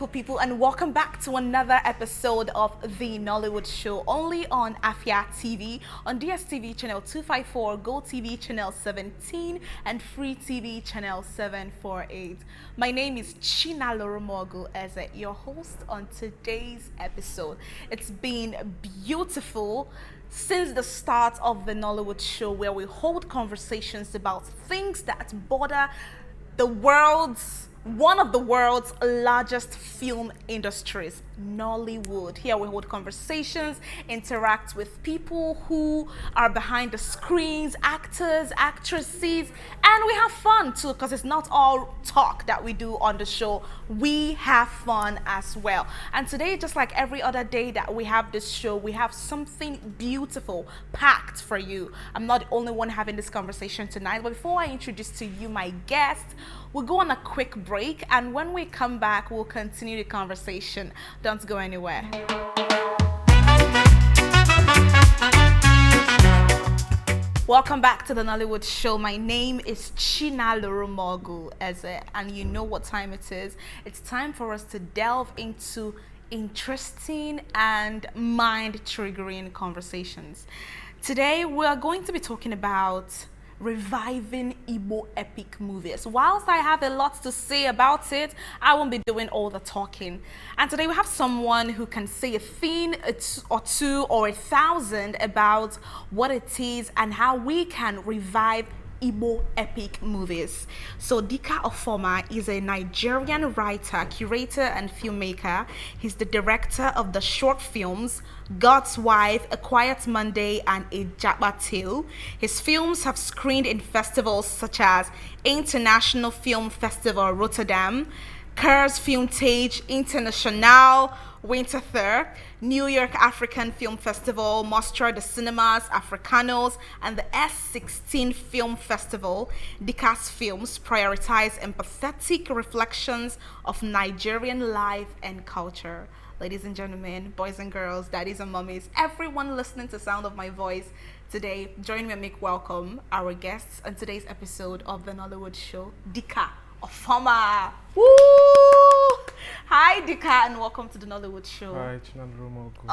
beautiful people, and welcome back to another episode of the Nollywood Show, only on Afia TV, on DSTV channel 254, Go TV channel 17, and Free TV channel 748. My name is Chinaloromogu as your host on today's episode. It's been beautiful since the start of the Nollywood Show, where we hold conversations about things that border one of the world's largest film industries, Nollywood. Here we hold conversations, interact with people who are behind the screens, actors, actresses, and we have fun too, because it's not all talk that we do on the show. We have fun as well. And today, just like every other day that we have this show, we have something beautiful packed for you. I'm not the only one having this conversation tonight, but before I introduce to you my guest, we'll go on a quick break, and when we come back, we'll continue the conversation. Don't go anywhere. Welcome back to the Nollywood Show. My name is Chinaloromogu Eze, and you know what time it is. It's time for us to delve into interesting and mind-triggering conversations. Today, we are going to be talking about reviving Igbo epic movies. Whilst I have a lot to say about it, I won't be doing all the talking. And today we have someone who can say a thing or two or 1,000 about what it is and how we can revive Igbo epic movies. So Dika Ofoma is a Nigerian writer, curator, and filmmaker. He's the director of the short films God's Wife, A Quiet Monday, and A Japa Tale. His films have screened in festivals such as International Film Festival Rotterdam, Kurzfilmtage International Winterthur, New York African Film Festival, Mostra de Cinemas Africanos, and the S16 Film Festival. Dika's films prioritize empathetic reflections of Nigerian life and culture. Ladies and gentlemen, boys and girls, daddies and mummies, everyone listening to the sound of my voice today, join me and make welcome our guests on today's episode of the Nollywood Show, Dika Ofoma. Woo! Hi, Dika, and welcome to the Nollywood Show. Hi, Chinaloromogu.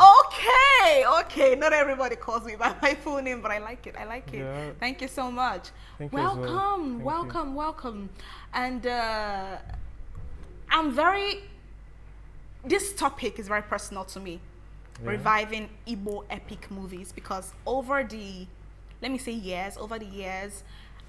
Okay. Not everybody calls me by my full name, but I like it. Yeah. Thank you so much. Thank you as well. Welcome. And this topic is very personal to me. Yeah. Reviving Igbo epic movies, because over the years,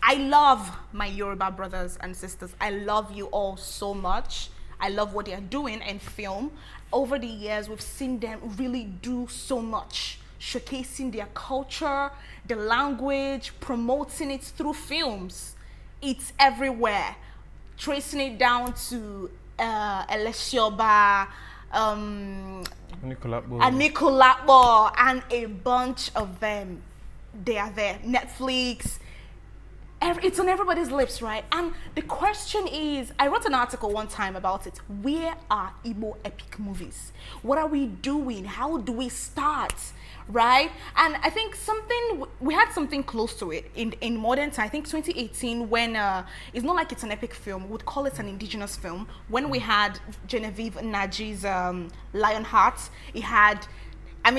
I love my Yoruba brothers and sisters. I love you all so much. I love what they are doing in film. Over the years, we've seen them really do so much, showcasing their culture, the language, promoting it through films. It's everywhere. Tracing it down to Elesioba, Nicolabo, and a bunch of them. They are there. Netflix. It's on everybody's lips, right? And the question is, I wrote an article one time about it. Where are Igbo epic movies? What are we doing? How do we start, right? And I think we had something close to it in modern time. I think 2018, when it's not like it's an epic film, we would call it an Indigenous film. When we had Genevieve Naji's Lionheart,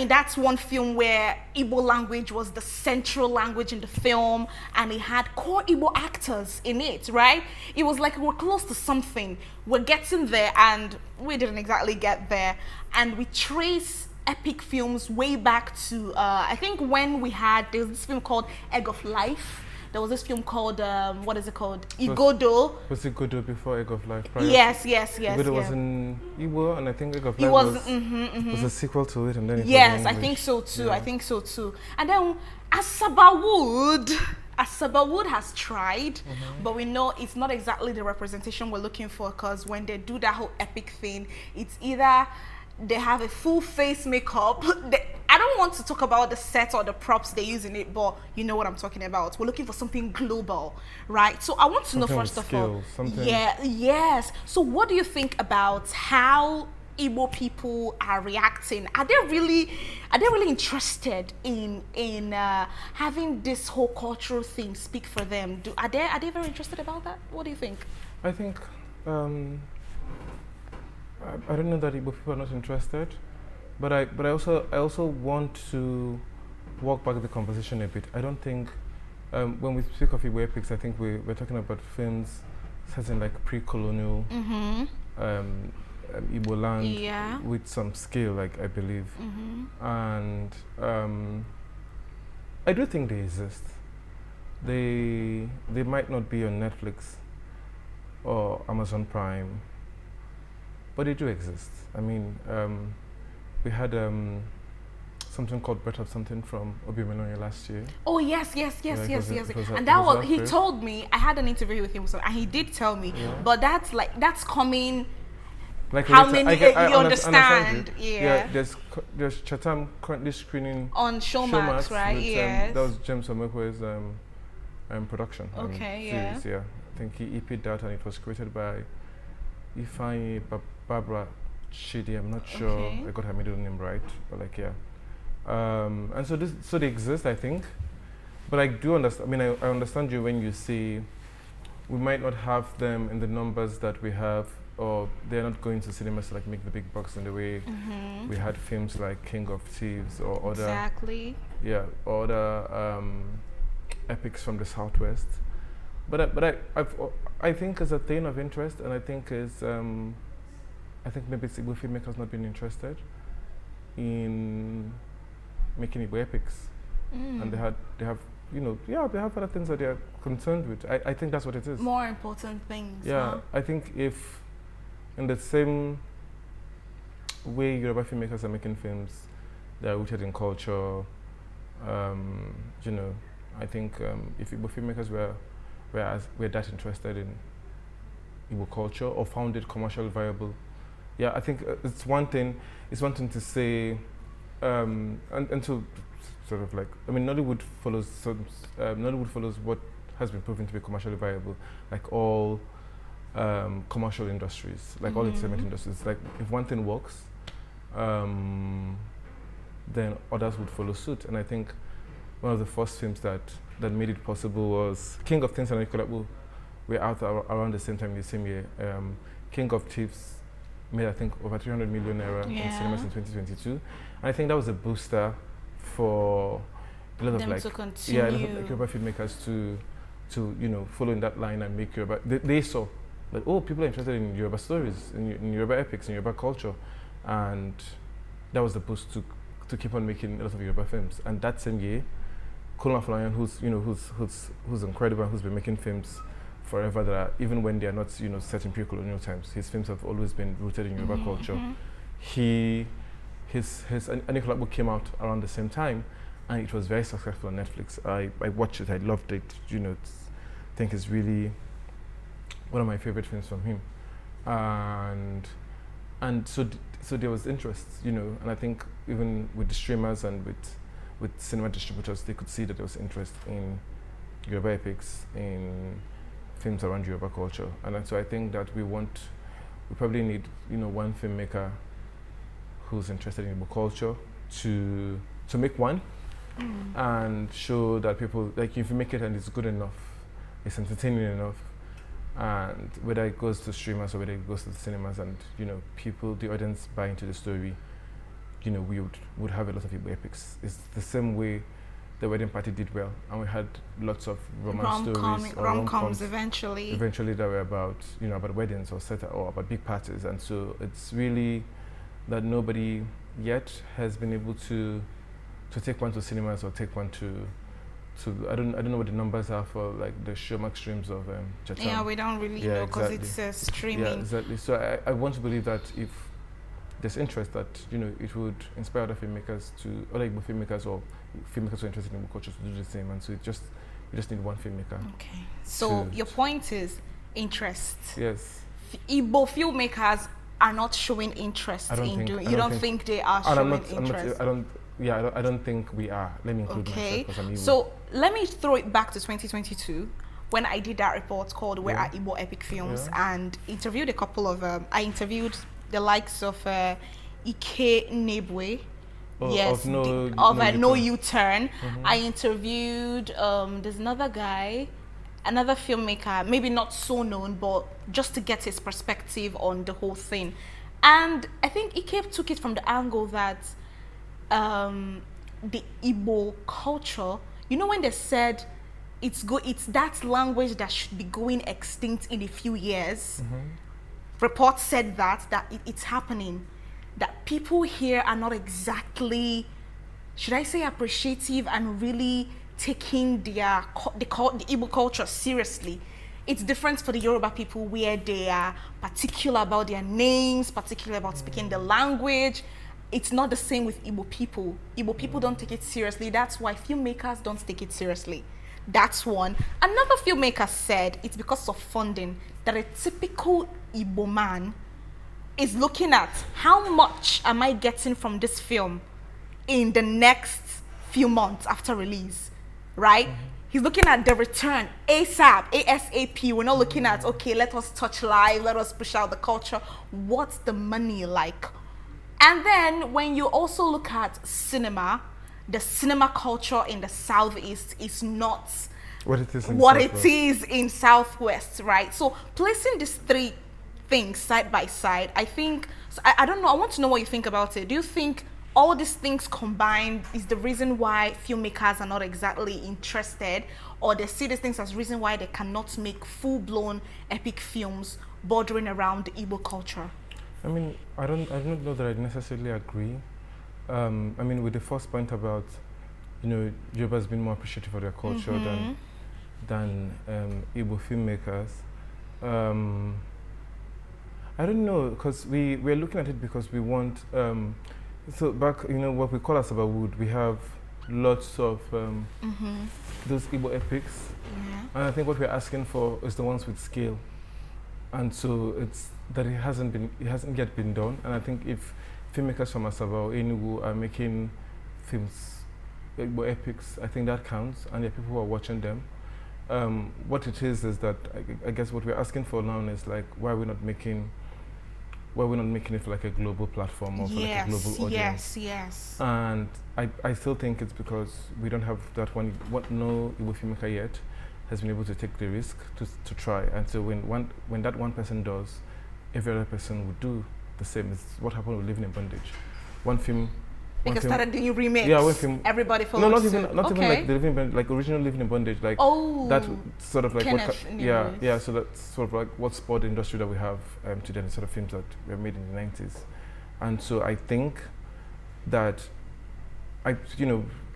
that's one film where Igbo language was the central language in the film, and it had core Igbo actors in it, right? It was like we're close to something. We're getting there, and we didn't exactly get there. And we trace epic films way back to, I think when there was this film called Egg of Life. There was this film called, Igodo. Was Igodo before Egg of Life? Yes. Igodo was in Igbo, and I think Egg of Life was a sequel to it, and then it was I think so too. And then Asabawood has tried, but we know it's not exactly the representation we're looking for, because when they do that whole epic thing, it's either they have a full face makeup. I don't want to talk about the set or the props they use in it, but you know what I'm talking about. We're looking for something global, right? So I want to know, first of all, so what do you think about how Igbo people are reacting? Are they really interested in having this whole cultural thing speak for them? Are they very interested about that? What do you think? I think I don't know that Igbo people are not interested, but I also want to walk back the conversation a bit. I don't think when we speak of Igbo epics, I think we're talking about films set in like pre-colonial Igbo land with some scale, like I believe, and I do think they exist. They might not be on Netflix or Amazon Prime, but they do exist. I mean, we had something called Breath of Something from Obi last year. Oh yes. And that was, he told me, I had an interview with him, and he did tell me, but that's coming. Like how later, many you understand? Yeah, there's Chatham currently screening on Showmax, right? With, yes. That was James Omekwe's production. Okay, series, yeah. I think he EP'd that, and it was created by Ifeanyi Barbara Chidi. I'm not sure I got her middle name right, but like and so they exist, I think. But I do understand. I mean, I understand you when you say we might not have them in the numbers that we have, or they're not going to cinemas to like make the big bucks in the way we had films like King of Thieves or other other epics from the Southwest. But I think it's a thing of interest, and I think is I think maybe Igbo filmmakers not being interested in making Igbo epics, and they have they have other things that they are concerned with. I think that's what it is. More important things. Yeah, huh? I think if in the same way Yoruba filmmakers are making films that are rooted in culture, I think if Igbo filmmakers were that interested in Igbo culture or found it commercially viable, I think it's one thing to say, and to sort of like, I mean, Nollywood follows what has been proven to be commercially viable, like all commercial industries, like all entertainment industries. Like if one thing works, then others would follow suit. And I think one of the first films that made it possible was King of Thieves and Ikolabu. We're out around the same time, the same year. King of Thieves made, I think, over 300 million naira in cinemas in 2022. And I think that was a booster for a lot of like Yoruba filmmakers to follow in that line and make Yoruba. They saw that people are interested in Yoruba stories, in Yoruba epics, in Yoruba culture, and that was the boost to keep on making a lot of Yoruba films. And that same year, Kolon Afolayan, who's incredible, who's been making films forever that are, even when they are not set in pre-colonial times, his films have always been rooted in Yoruba culture. His Anikolabu came out around the same time, and it was very successful on Netflix. I watched it, I loved it. I think it's really one of my favorite films from him, and so there was interest, and I think even with the streamers and with cinema distributors, they could see that there was interest in Yoruba epics, in films around Yoruba culture, and so I think that we probably need one filmmaker who's interested in Igbo culture to make one and show that people, like, if you make it and it's good enough, it's entertaining enough, and whether it goes to streamers or whether it goes to the cinemas, and people, the audience buy into the story, we would have a lot of Igbo epics. It's the same way The Wedding Party did well, and we had lots of romance stories, rom-coms eventually that were about about weddings or about big parties. And so it's really that nobody yet has been able to take one to cinemas or take one to I don't know what the numbers are for like the Showmax streams of Chatham. Yeah, we don't really know because exactly. it's streaming. Yeah, exactly. So I want to believe that if there's interest, that it would inspire other filmmakers other Igbo filmmakers or filmmakers who are interested in Igbo culture to do the same. And so we just need one filmmaker. Okay. So your point is interest. Yes. Igbo filmmakers are not showing interest in doing. You don't think they are showing interest? I don't think we are. Let me include myself because I'm Igbo. So let me throw it back to 2022 when I did that report called "Where Are Igbo Epic Films?" and interviewed a couple of. I interviewed the likes of Ike Nebwe. Yes, of No U-Turn. I interviewed there's another guy, another filmmaker, maybe not so known, but just to get his perspective on the whole thing. And I think Ike took it from the angle that the Igbo culture, you know, when they said it's that language that should be going extinct in a few years. Reports said that it's happening, that people here are not exactly, should I say, appreciative and really taking the Igbo culture seriously. It's different for the Yoruba people, where they are particular about their names, particular about speaking the language. It's not the same with Igbo people. Igbo people don't take it seriously. That's why filmmakers don't take it seriously. That's one. Another filmmaker said it's because of funding, that a typical Igbo man is looking at how much am I getting from this film in the next few months after release, right? He's looking at the return ASAP, ASAP. We're not looking at, okay, let us touch live, let us push out the culture. What's the money like? And then when you also look at cinema, the cinema culture in the Southeast is not what it is in Southwest, right? So placing these three things side by side, I think, so I don't know, I want to know what you think about it. Do you think all these things combined is the reason why filmmakers are not exactly interested, or they see these things as reason why they cannot make full-blown epic films bordering around the Igbo culture? I mean, I don't know that I necessarily agree. I mean, with the first point about, you know, Yoruba has been more appreciative of their culture than Igbo filmmakers. I don't know, because we're looking at it because we want. So back, you know, what we call Asabawood, we have lots of those Igbo epics, and I think what we're asking for is the ones with scale, and so it's that it hasn't yet been done. And I think if filmmakers from Asaba or Enugu are making films, Igbo epics, I think that counts, and there are people who are watching them. What it is that I guess what we're asking for now is like, why are we not making it for like a global platform or for like a global audience? Yes. And I still think it's because we don't have that one. No Igbo filmmaker yet has been able to take the risk to try. And so when that one person does, every other person would do the same. It's what happened with Living in Bondage. One film. Because started doing remakes. Yeah, one film. Everybody follows. No, not even like the like original Living in Bondage. Like that sort of like so that's sort of like what spawned the industry that we have today, the sort of films that were made in the 90s. And so I think that I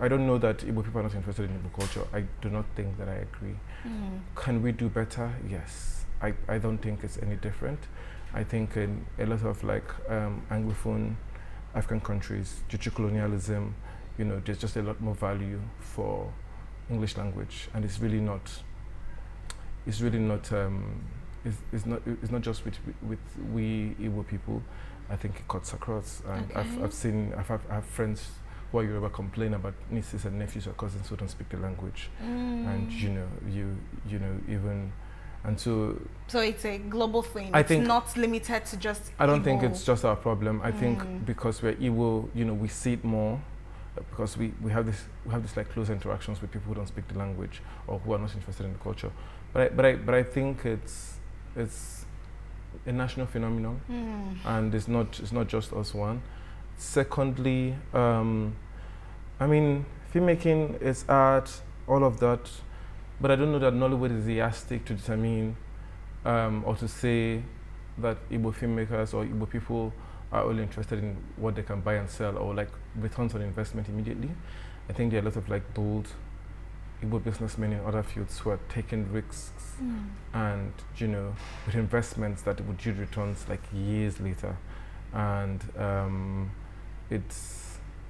don't know that Igbo people are not interested in Igbo culture. I do not think that I agree. Can we do better? Yes. I don't think it's any different. I think in a lot of like Anglophone African countries, due to colonialism, you know, there's just a lot more value for English language, and it's not just with we Igbo people. I think it cuts across, and I have friends who are Yoruba complain about nieces and nephews or cousins who don't speak the language, and and so it's a global thing. I it's think not limited to just I don't Igbo. think it's just our problem. I think because we're Igbo, you know, we see it more because we have this like close interactions with people who don't speak the language or who are not interested in the culture. But I think it's a national phenomenon, and it's not just us one. Secondly, I mean, filmmaking is art, all of that. But I don't know that Nollywood is the yardstick to determine or to say that Igbo filmmakers or Igbo people are only interested in what they can buy and sell or like returns on investment immediately. I think there are a lot of like bold Igbo businessmen in other fields who are taking risks and, you know, with investments that would yield returns like years later. And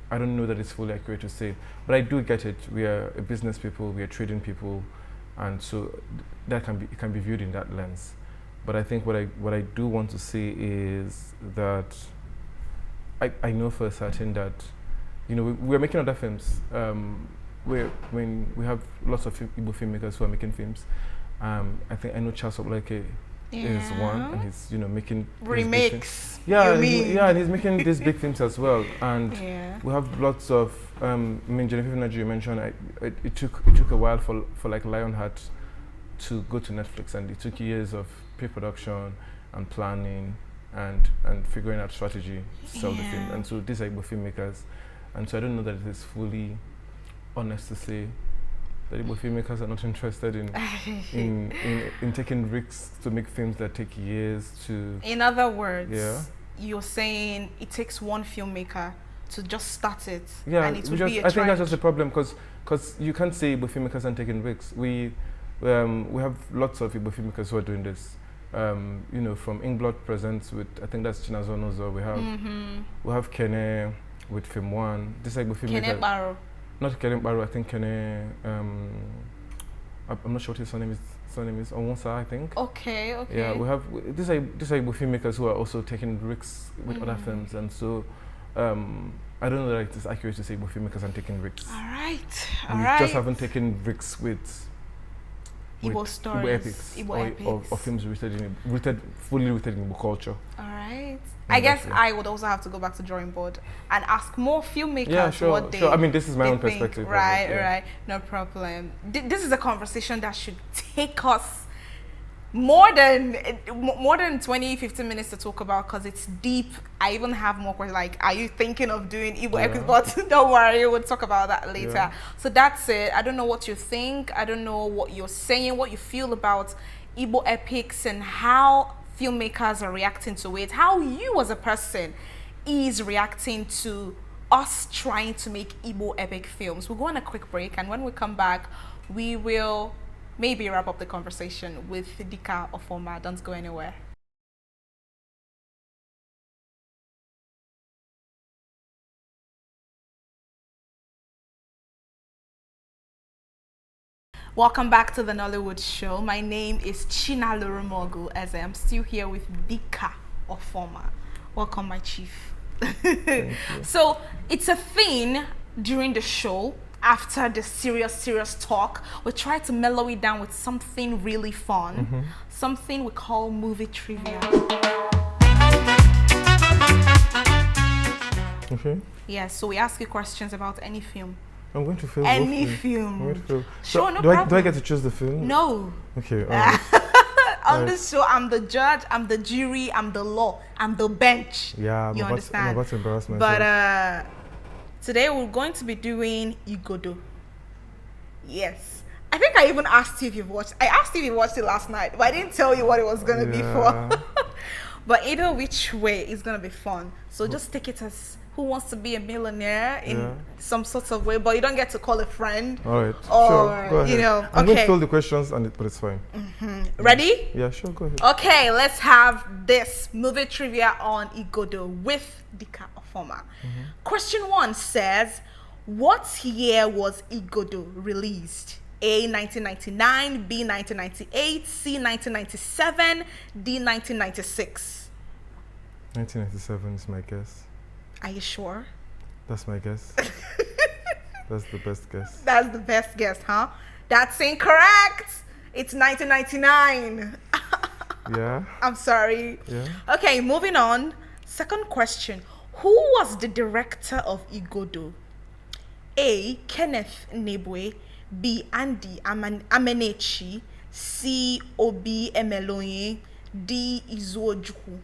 I don't know that it's fully accurate to say, but I do get it. We are a business people, we are trading people, and so it can be viewed in that lens. But I think what I do want to say is that I know for certain that, you know, we're making other films. When we have lots of Igbo filmmakers who are making films. I know Charles Oblake is one, and he's, you know, making remakes. And he's making these big films as well. And we have lots of Genevieve Naji, you mentioned. It took a while for like Lionheart to go to Netflix, and it took years of pre-production and planning and figuring out strategy to sell the film. And so these are Igbo filmmakers, and so I don't know that it is fully honest to say that Igbo filmmakers are not interested in taking risks to make films that take years to. In other words, you're saying it takes one filmmaker to just start it, and it would be a I think that's just the problem, because you can't say Igbo filmmakers aren't taking risks. We have lots of Igbo filmmakers who are doing this. You know, from Inkblot Presents with, I think that's Chinazonozo. We have Kene with Film One. This Igbo filmmaker. Kene Baro. Not Kene Baro. I think Kene. I'm not sure what his surname is. Onwonsa, I think. Okay. Yeah, we have these are Igbo filmmakers who are also taking risks with other films, and so. I don't know that it is accurate to say Igbo filmmakers are taking risks. All right. We just haven't taken risks with Igbo stories, Igbo epics, Igbo epics. Or films fully rooted in Igbo culture. All right. I guess I would also have to go back to drawing board and ask more filmmakers what they. Sure. I mean, this is my own perspective. Right. No problem. This is a conversation that should take us more than 20-15 minutes to talk about, because it's deep. I even have more questions like, are you thinking of doing Igbo epics? But don't worry, we'll talk about that later. So that's it. I don't know what you think. I don't know what you're saying, what you feel about Igbo epics and how filmmakers are reacting to it, how you as a person is reacting to us trying to make Igbo epic films. We'll go on a quick break, and when we come back, we will maybe wrap up the conversation with Dika Ofoma. Don't go anywhere. Welcome back to the Nollywood Show. My name is China Lurumogu, as I am still here with Dika Ofoma. Welcome, my chief. So it's a thing during the show. After the serious talk, we try to mellow it down with something really fun, something we call movie trivia. Okay. Yeah, so we ask you questions about any film. I'm going to film any film. Sure, no do problem. Do I get to choose the film? No. Okay. On this show, I'm the judge, I'm the jury, I'm the law, I'm the bench. Yeah, you understand? I'm about to embarrass myself. But today we're going to be doing Igodo. Yes. I think I even asked you if you've watched. I asked you if you watched it last night, but I didn't tell you what it was going to be for. But either which way, it's going to be fun. So just take it as who wants to be a millionaire in some sort of way, but you don't get to call a friend. All right. Or, sure. Go ahead. You know, I'm going to fill the questions, but it's fine. Ready? Yeah, sure. Go ahead. Okay, let's have this movie trivia on Igodo with Dika Ofoma. Question 1 says, what year was Igodo released? A, 1999, B, 1998, C, 1997, D, 1996. 1997 is my guess. Are you sure? That's my guess. That's the best guess. That's the best guess, huh? That's incorrect. It's 1999. Yeah. I'm sorry. Yeah. Okay, moving on. Second question. Who was the director of Igodo? A, Kenneth Nebwe, B, Andy Amenechi, C, Obi Emeloye, D, Izuojuku.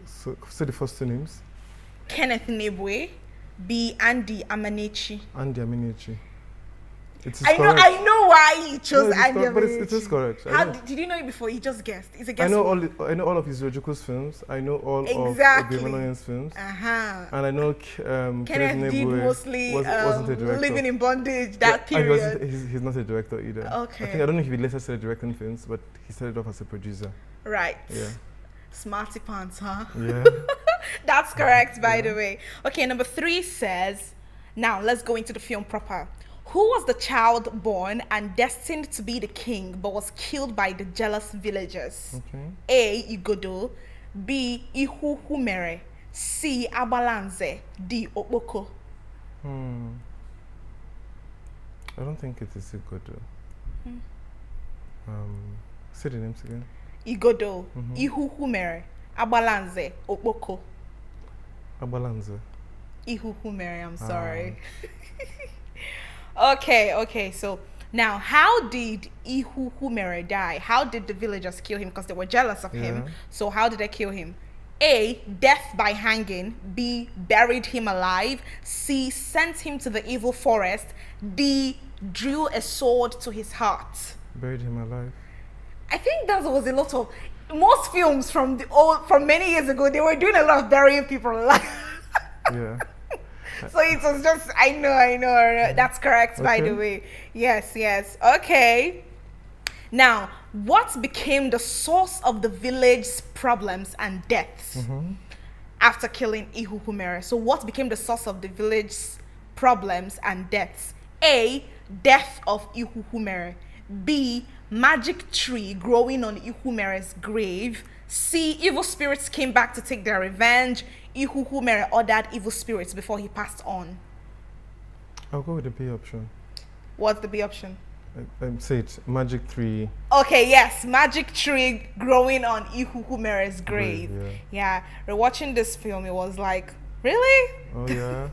So, say the first two names. Kenneth Nebwe, B, Andy Amenechi. Andy Amenechi. I know why you chose Andy Amenechi. But it is correct. Did you know it before? You just guessed. It's a guess. I know all of Izuojuku's films. I know all of Obi Emeloye's films. And I know Kenneth did mostly wasn't a director. Living in Bondage, that period. He's not a director either. Okay. I don't know if he later started directing films, but he started off as a producer. Right. Yeah. Smarty pants, huh? Yeah. That's correct, by the way. Okay, number 3 says, now let's go into the film proper. Who was the child born and destined to be the king but was killed by the jealous villagers? Okay. A, Igodo, B, Ihuhumere, C, Abalanze, D, Okpoko. I don't think it is Igodo. Say the names again. Igodo, Ihuhumere, Abalanze, Okpoko. Abalanze. Ihuhumere, I'm sorry. Okay, so Now, how did Ihuhumere die? How did the villagers kill him? Because they were jealous of him. So how did they kill him? A, death by hanging. B, buried him alive. C, sent him to the evil forest. D, drew a sword to his heart. Buried him alive. I think that was a lot of most films from many years ago. They were doing a lot of burying people alive. Yeah. So it was just I know. That's correct, by the way. Yes. Okay. Now, what became the source of the village's problems and deaths after killing Ihuhumere? So what became the source of the village's problems and deaths? A, death of Ihuhumere. B, magic tree growing on Ihuhumere's grave. C, evil spirits came back to take their revenge. Ihuhumere ordered evil spirits before he passed on. I'll go with the B option. What's the B option? Say it. Magic tree. Okay, yes. Magic tree growing on Ihuhumere's grave. Yeah. Rewatching this film, it was like, really? Oh, yeah.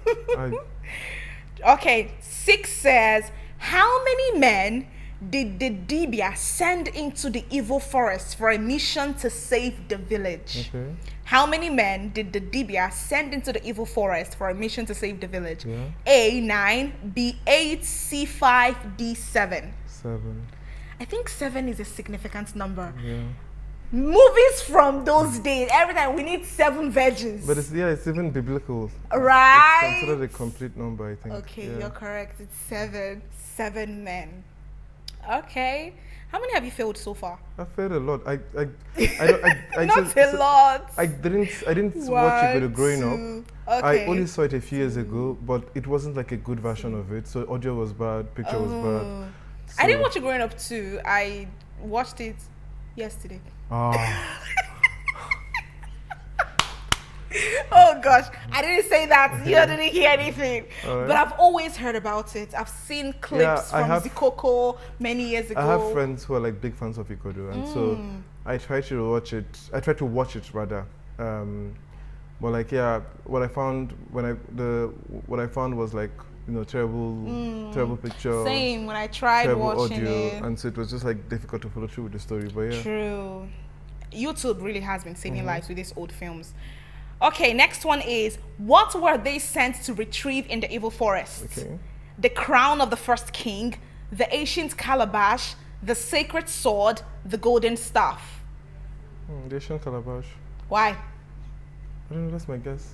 Okay, 6 says, how many men did the Dibia send into the evil forest for a mission to save the village? Okay. How many men did the Dibia send into the evil forest for a mission to save the village? Yeah. A, 9, B, 8, C, 5, D, 7. 7. I think 7 is a significant number. Yeah. Movies from those days, every time we need 7 virgins. But it's even biblical. Right? It's considered a complete number, I think. Okay, you're correct. It's 7. 7 men. Okay. How many have you failed so far? I failed a lot. I Not a lot. I didn't watch Igodo growing up. Okay. I only saw it a few years ago, but it wasn't like a good version of it. So audio was bad, picture was bad. So I didn't watch it growing up too. I watched it yesterday. Oh gosh, I didn't say that. You didn't hear anything. But I've always heard about it. I've seen clips from Zikoko many years ago. I have friends who are like big fans of Igodo, and so I try to watch it. I try to watch it rather. But like what I found was like terrible picture. Same when I tried watching audio, it, and so it was just like difficult to follow through with the story. But yeah, true. YouTube really has been saving lives with these old films. Okay, next one is, what were they sent to retrieve in the evil forest? Okay. The crown of the first king, the ancient calabash, the sacred sword, the golden staff. The ancient calabash. Why? I don't know, that's my guess.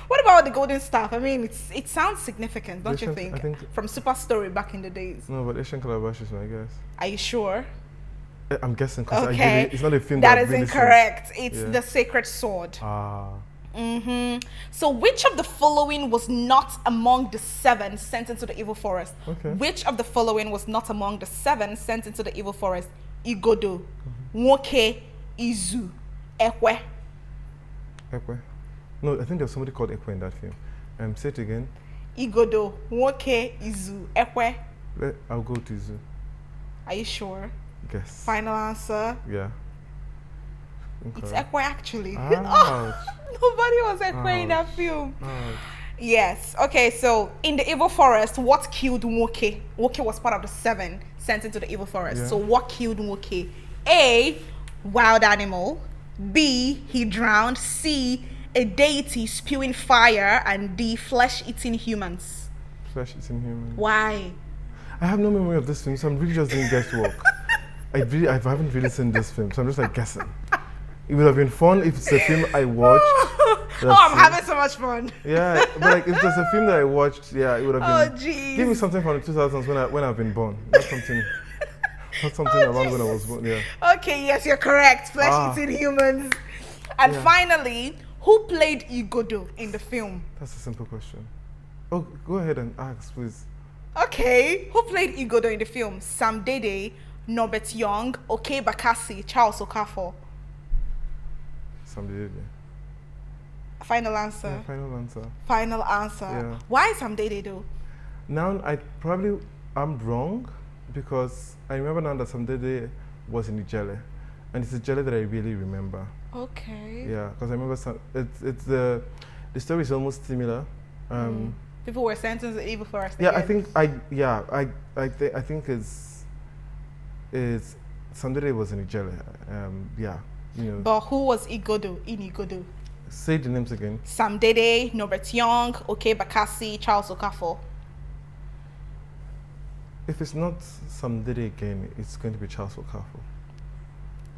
What about the golden staff? I mean, it sounds significant, don't you think? I think from Super Story back in the days. No, but ancient calabash is my guess. Are you sure? I'm guessing because okay. It's not a film that I've is really incorrect. seen. It's the sacred sword. Ah. So which of the following was not among the 7 sent into the evil forest? Okay. Which of the following was not among the 7 sent into the evil forest? Igodo, Nwoke, Izu, Ekwe. Ekwe. No, I think there's somebody called Ekwe in that film. Say it again. Igodo, Nwoke, Izu, Ekwe. I'll go to Izu. Are you sure? Guess. Final answer. Yeah. It's Ekwe actually. Ouch. Nobody was Ekwe in that film. Ouch. Yes. Okay, so in the evil forest, what killed Nwoke? Nwoke was part of the 7 sent into the evil forest. Yeah. So what killed Nwoke? A, wild animal. B, he drowned. C, a deity spewing fire. And D, flesh-eating humans. Flesh-eating humans. Why? I have no memory of this film, so I'm really just doing guesswork. I haven't really seen this film, so I'm just like guessing. It would have been fun if it's a film I watched. I'm having so much fun. Yeah, but like if there's a film that I watched, yeah, it would have been. Oh, jeez. Give me something from the 2000s when I've been born. Not something around when I was born. Yeah. Okay, yes, you're correct. Flesh-eating humans. And finally, who played Igodo in the film? That's a simple question. Oh, go ahead and ask, please. Okay, who played Igodo in the film? Sam Dede, Norbert Young, Oke Bakassi, Charles Okafor. Sam Dede. Final answer. Yeah, final answer. Final answer. Yeah. Why Sam Dede though? Now I'm wrong because I remember now that Sam Dede was in Ijele, and it's Ijele that I really remember. Okay. Yeah, because I remember the story is almost similar. People were sentenced to evil forest. Yeah, again. I think it's Sandere was in Nigeria. Yeah, you know. But who was Igodo in Igodo? Say the names again. Sam Dede, Norbert Young, Oke Bakassi, Charles Okafor. If it's not Samdede again, it's going to be Charles Okafor.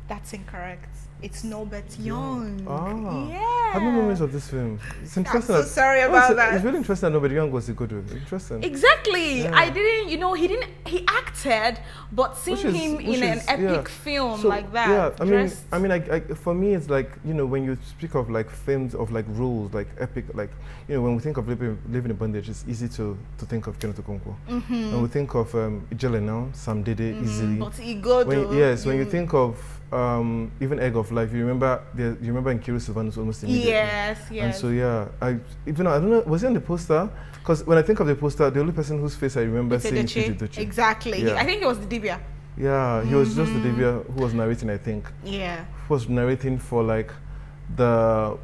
That's incorrect. It's Norbert Young. Ah. Yeah. Have you memories of this film? It's interesting. I'm so sorry about that. It's really interesting that Norbert Young was a good one. Interesting. Exactly. Yeah. I didn't, he acted, but seeing him in an epic film like that. Yeah, I mean, for me, it's like, you know, when you speak of like films of like rules, like epic, like, you know, when we think of living in bondage, it's easy to think of Kenneth Okonkwo. When we think of Ijele now, Sam Dede, easily. But Igodo. When you think of even Egg of Life, you remember in Kiro Sylvanus almost immediately. Yes. And so I don't know, was he on the poster? Because when I think of the poster, the only person whose face I remember seeing is Uche. Exactly. Yeah. I think it was the Dibia. Yeah, he was just the Dibia who was narrating, I think. Yeah. Who was narrating for like the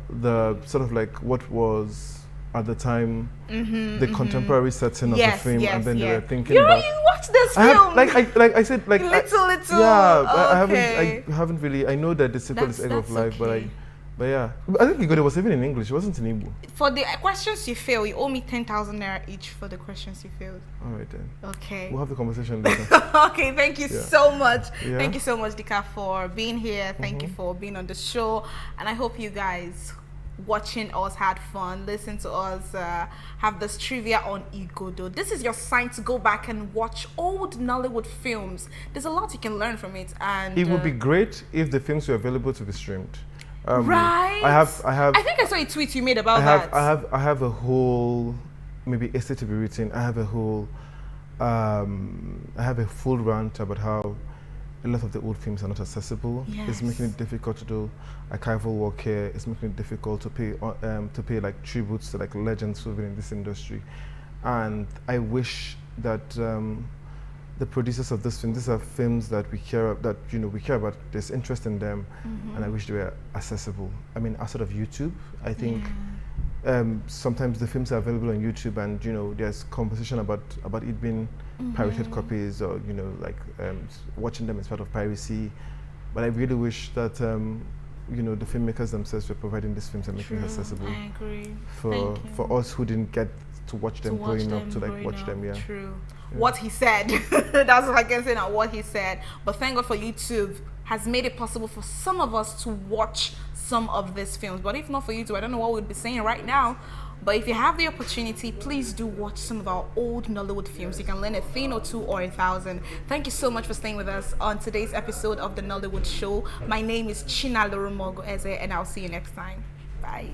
sort of like what was at the time the contemporary setting of the film, and then they were thinking about. You watched this film. I said little. I haven't really. I know that the sequel is Egg of Life, okay. but yeah, I think Igodo was even in English. It wasn't in Igbo. For the questions you failed, you owe me 10,000 naira each for the questions you failed. All right then. Okay. We'll have the conversation later. Okay, thank you so much. Yeah. Thank you so much, Dika, for being here. Thank you for being on the show, and I hope you guys watching us had fun. Listen to us have this trivia on Igodo. This is your sign to go back and watch old Nollywood films. There's a lot you can learn from it, and it would be great if the films were available to be streamed. Right. I think I saw a tweet you made about that. I have a whole maybe essay to be written. I have a whole I have a full rant about how a lot of the old films are not accessible. Yes. It's making it difficult to do archival work here. It's making it difficult to pay like tributes to like legends who've been in this industry. And I wish that the producers of this film, these are films that we care about. There's interest in them, and I wish they were accessible. I mean, outside of YouTube, I think sometimes the films are available on YouTube, and you know, there's conversation about it being pirated copies, or you know, like watching them as part of piracy. But I really wish that you know, the filmmakers themselves were providing these films and making it accessible. I agree. For us who didn't get to watch them growing up, to like watch them. Yeah. True. Yeah. What he said. That's what I can say now. What he said. But thank God for YouTube has made it possible for some of us to watch some of these films. But if not for YouTube, I don't know what we'd be saying right now. But if you have the opportunity, please do watch some of our old Nollywood films. You can learn a thing or two or 1,000. Thank you so much for staying with us on today's episode of the Nollywood Show. My name is China Loromogo Eze, and I'll see you next time. Bye.